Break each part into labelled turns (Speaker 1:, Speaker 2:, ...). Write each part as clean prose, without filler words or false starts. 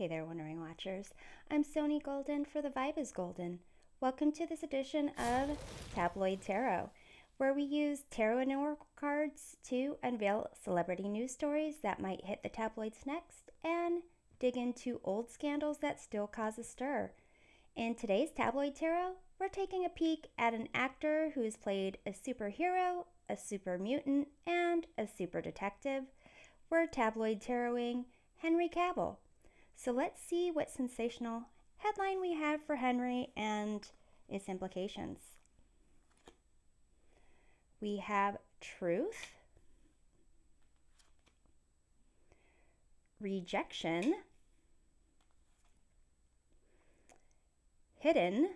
Speaker 1: Hey there, Wondering Watchers. I'm Sony Golden for The Vibe is Golden. Welcome to this edition of Tabloid Tarot, where we use tarot and oracle cards to unveil celebrity news stories that might hit the tabloids next and dig into old scandals that still cause a stir. In today's Tabloid Tarot, we're taking a peek at an actor who has played a superhero, a super mutant, and a super detective. We're tabloid taroting Henry Cavill. So let's see what sensational headline we have for Henry and its implications. We have truth, rejection, hidden,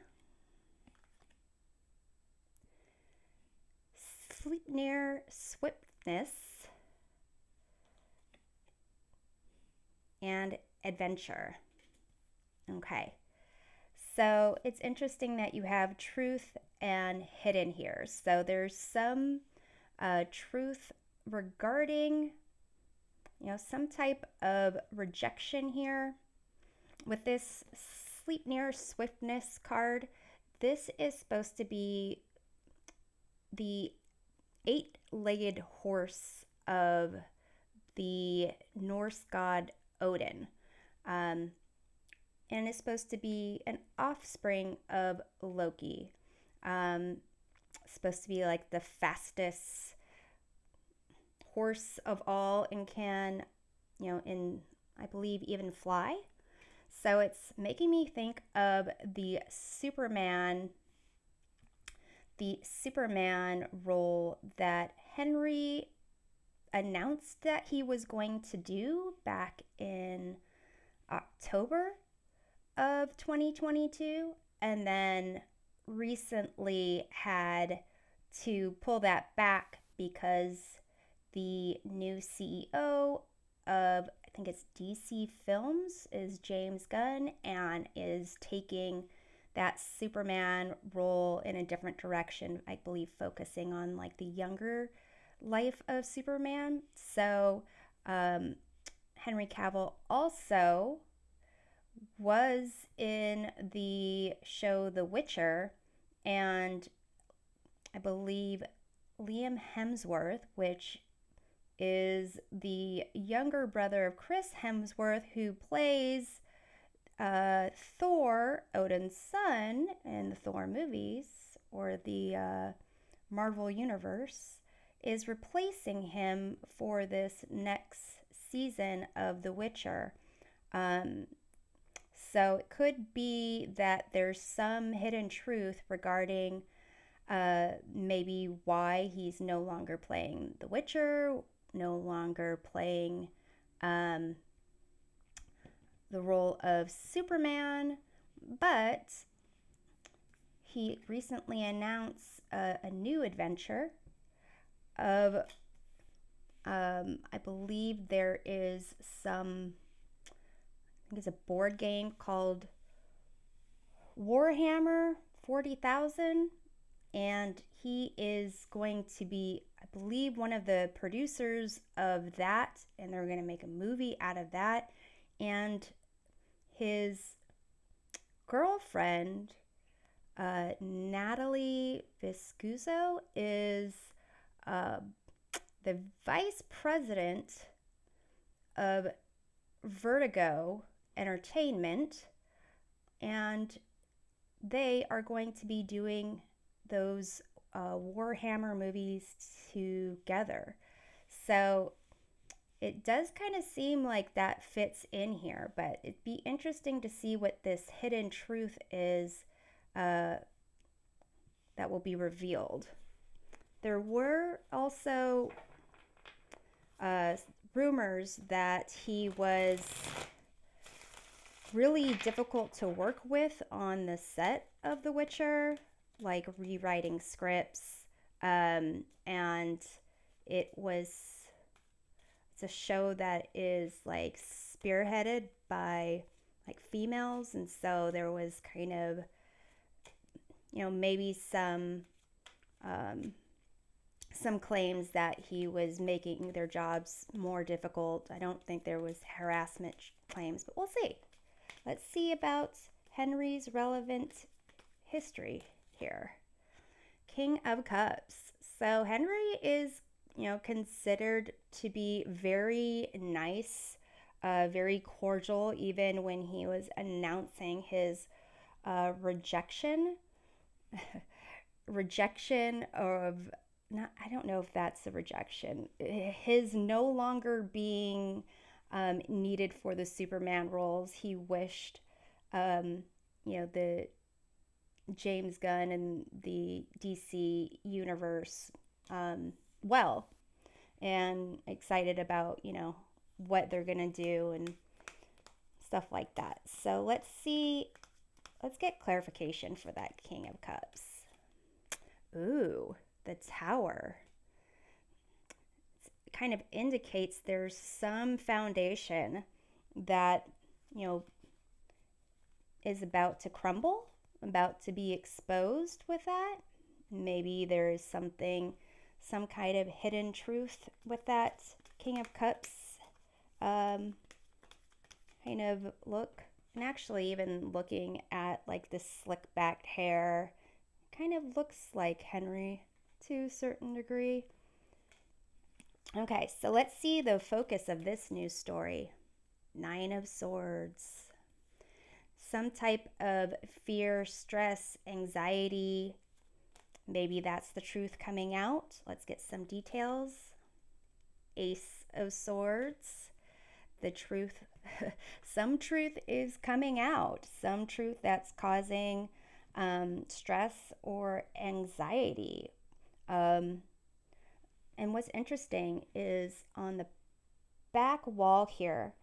Speaker 1: sleep near swiftness, and adventure. Okay, so it's interesting that you have truth and hidden here. So there's some truth regarding, some type of rejection here. With this sleep near swiftness card, this is supposed to be the eight-legged horse of the Norse god Odin. And it's supposed to be an offspring of Loki. Supposed to be like the fastest horse of all and can, I believe even fly. So it's making me think of the Superman role that Henry announced that he was going to do back in October of 2022, and then recently had to pull that back because the new CEO of, I think it's DC Films, is James Gunn, and is taking that Superman role in a different direction, I believe focusing on like the younger life of Superman. So Henry Cavill also was in the show The Witcher, and I believe Liam Hemsworth, which is the younger brother of Chris Hemsworth, who plays Thor, Odin's son, in the Thor movies or the Marvel Universe, is replacing him for this next season of The Witcher. So it could be that there's some hidden truth regarding maybe why he's no longer playing The Witcher, no longer playing the role of Superman, but he recently announced a new adventure of, I believe there is some, I think it's a board game called Warhammer 40,000, and he is going to be, I believe, one of the producers of that, and they're going to make a movie out of that. And his girlfriend, Natalie Viscuso, is the vice president of Vertigo Entertainment, and they are going to be doing those Warhammer movies together. So it does kind of seem like that fits in here, but it'd be interesting to see what this hidden truth is that will be revealed. There were also rumors that he was really difficult to work with on the set of The Witcher, like rewriting scripts, and it's a show that is like spearheaded by like females, and so there was kind of, maybe some claims that he was making their jobs more difficult. I don't think there was harassment claims, but we'll see. let's see about Henry's relevant history here. King of Cups. So Henry is, considered to be very nice, very cordial, even when he was announcing his rejection of, not, I don't know if that's a rejection, his no longer being needed for the Superman roles. He wished the James Gunn and the DC universe well, and excited about what they're gonna do and stuff like that. So let's get clarification for that King of Cups. Ooh, the Tower. It kind of indicates there's some foundation that is about to crumble, about to be exposed with that. Maybe there is some kind of hidden truth with that King of Cups kind of look. And actually, even looking at like the slick backed hair, kind of looks like Henry to a certain degree. Okay, so let's see the focus of this news story. 9 of Swords. Some type of fear, stress, anxiety. Maybe that's the truth coming out. Let's get some details. Ace of Swords. The truth. Some truth is coming out. Some truth that's causing stress or anxiety. And what's interesting is on the back wall here,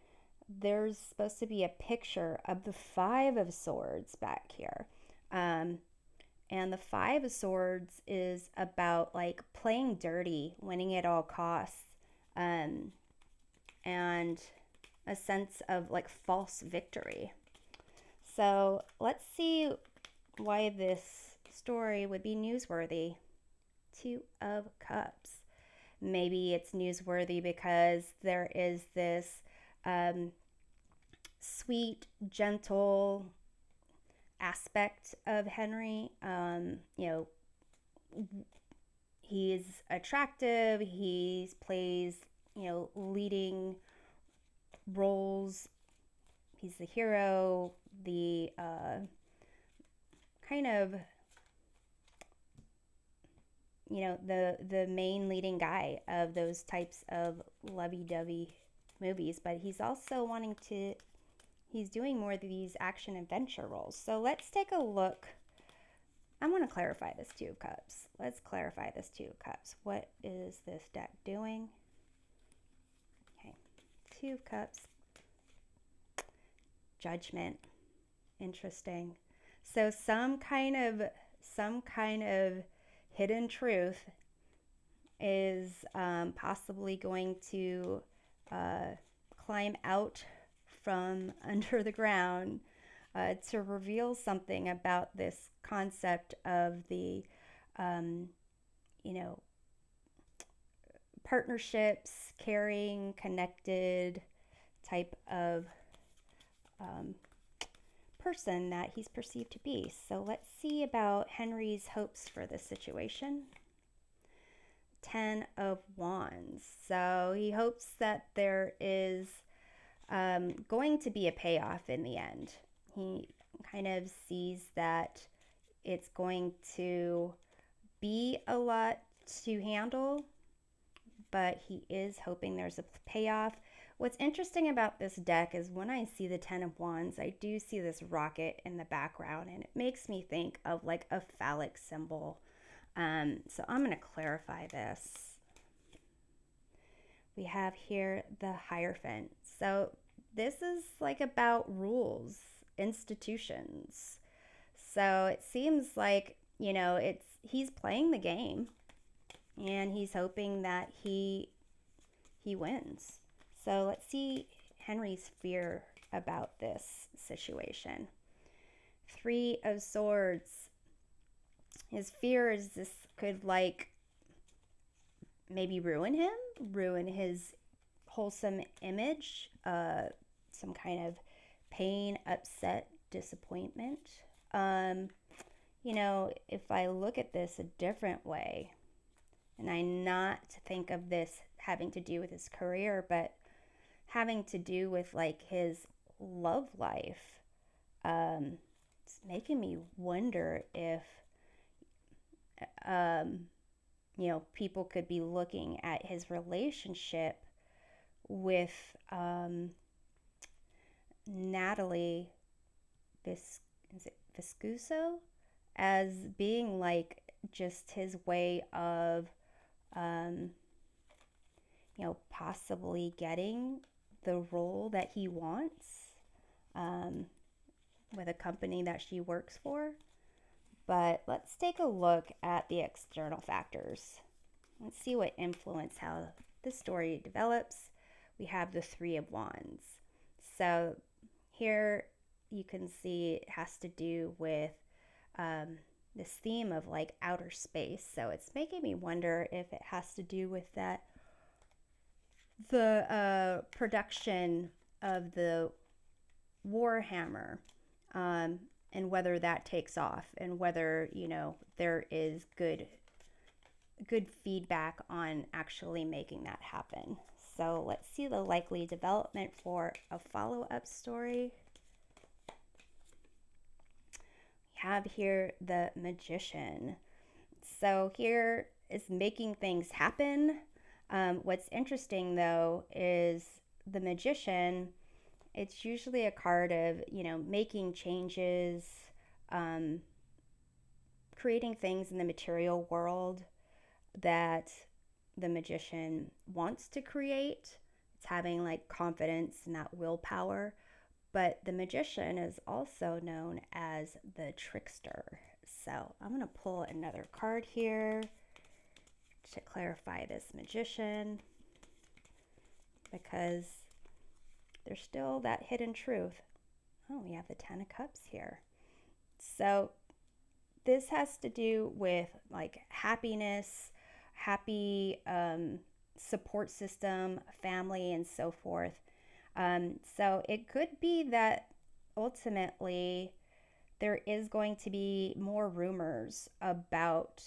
Speaker 1: there's supposed to be a picture of the 5 of Swords back here. And the 5 of Swords is about like playing dirty, winning at all costs, and a sense of like false victory. So let's see why this story would be newsworthy. 2 of Cups. Maybe it's newsworthy because there is this sweet, gentle aspect of Henry. He's attractive. He plays, leading roles. He's the hero, the kind of, the main leading guy of those types of lovey-dovey movies. But he's also he's doing more of these action adventure roles. So let's take a look. I want to clarify this 2 of Cups. Let's clarify this 2 of Cups. What is this deck doing? Okay, 2 of Cups. Judgment. Interesting. So some kind of hidden truth is possibly going to climb out from under the ground to reveal something about this concept of the partnerships, caring, connected type of person that he's perceived to be. So let's see about Henry's hopes for this situation. 10 of Wands. So he hopes that there is going to be a payoff in the end. He kind of sees that it's going to be a lot to handle, but he is hoping there's a payoff. What's interesting about this deck is when I see the 10 of Wands, I do see this rocket in the background, and it makes me think of like a phallic symbol. So I'm going to clarify this. We have here the Hierophant. So this is like about rules, institutions. So it seems like, he's playing the game, and he's hoping that he wins. So let's see Henry's fear about this situation. 3 of Swords. His fear is this could like maybe ruin him, ruin his wholesome image, some kind of pain, upset, disappointment. If I look at this a different way, and I not think of this having to do with his career, but having to do with like his love life, it's making me wonder if, people could be looking at his relationship with Natalie is it Viscuso, as being like just his way of, um, possibly getting the role that he wants, um, with a company that she works for. But let's take a look at the external factors. Let's see what influence how this story develops. We have the Three of Wands. So here you can see it has to do with this theme of like outer space. So it's making me wonder if it has to do with that, the production of the Warhammer, and whether that takes off, and whether there is good feedback on actually making that happen. So let's see the likely development for a follow-up story. We have here the Magician. So here is making things happen. What's interesting though is the Magician, it's usually a card of, making changes, creating things in the material world that the Magician wants to create. It's having like confidence and that willpower. But the Magician is also known as the Trickster. So I'm going to pull another card here to clarify this Magician, because there's still that hidden truth. Oh, we have the Ten of Cups here. So this has to do with like happiness, happy support system, family, and so forth. So it could be that ultimately there is going to be more rumors about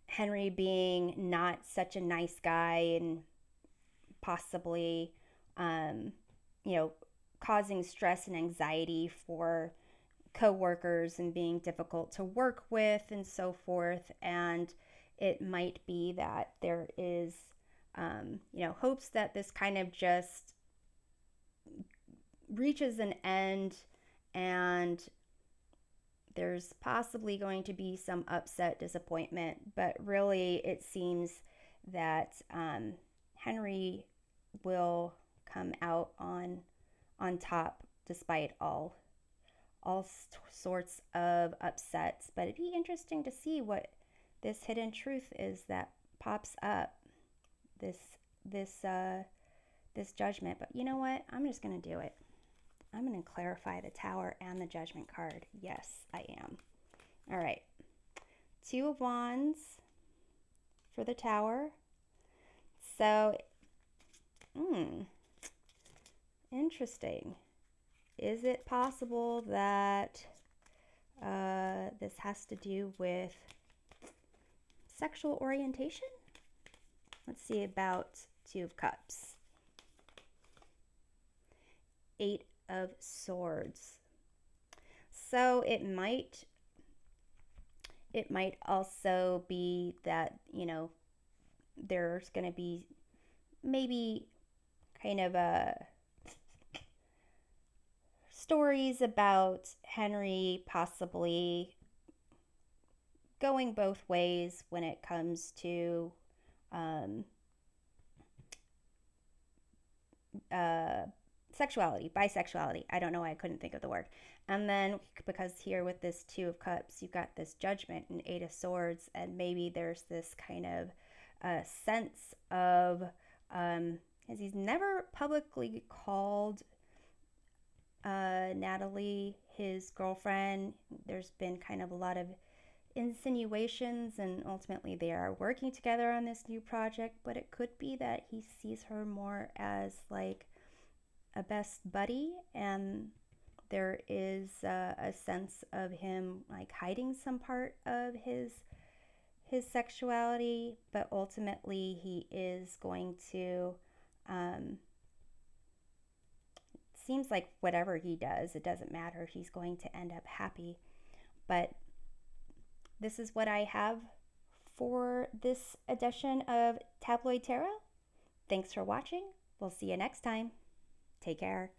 Speaker 1: Henry being not such a nice guy, and possibly, causing stress and anxiety for coworkers and being difficult to work with and so forth. And it might be that there is, hopes that this kind of just reaches an end, and there's possibly going to be some upset, disappointment. But really, it seems that Henry will come out on top despite all sorts of upsets. But it'd be interesting to see what this hidden truth is that pops up, this Judgment. But you know what? I'm just going to do it. I'm going to clarify the Tower and the Judgment card. Yes, I am. All right. Two of Wands for the Tower. So, interesting. Is it possible that this has to do with sexual orientation? Let's see about Two of Cups. Eight of Swords. So it might also be that, there's going to be maybe kind of stories about Henry possibly going both ways when it comes to sexuality, bisexuality. I don't know why I couldn't think of the word. And then, because here with this Two of Cups, you've got this Judgment and Eight of Swords, and maybe there's this kind of sense of, as he's never publicly called Natalie his girlfriend, there's been kind of a lot of insinuations, and ultimately they are working together on this new project. But it could be that he sees her more as like a best buddy, and there is a sense of him like hiding some part of his sexuality, but ultimately he is going to seems like whatever he does, it doesn't matter. He's going to end up happy. But this is what I have for this edition of Tabloid Tarot. Thanks for watching. We'll see you next time. Take care.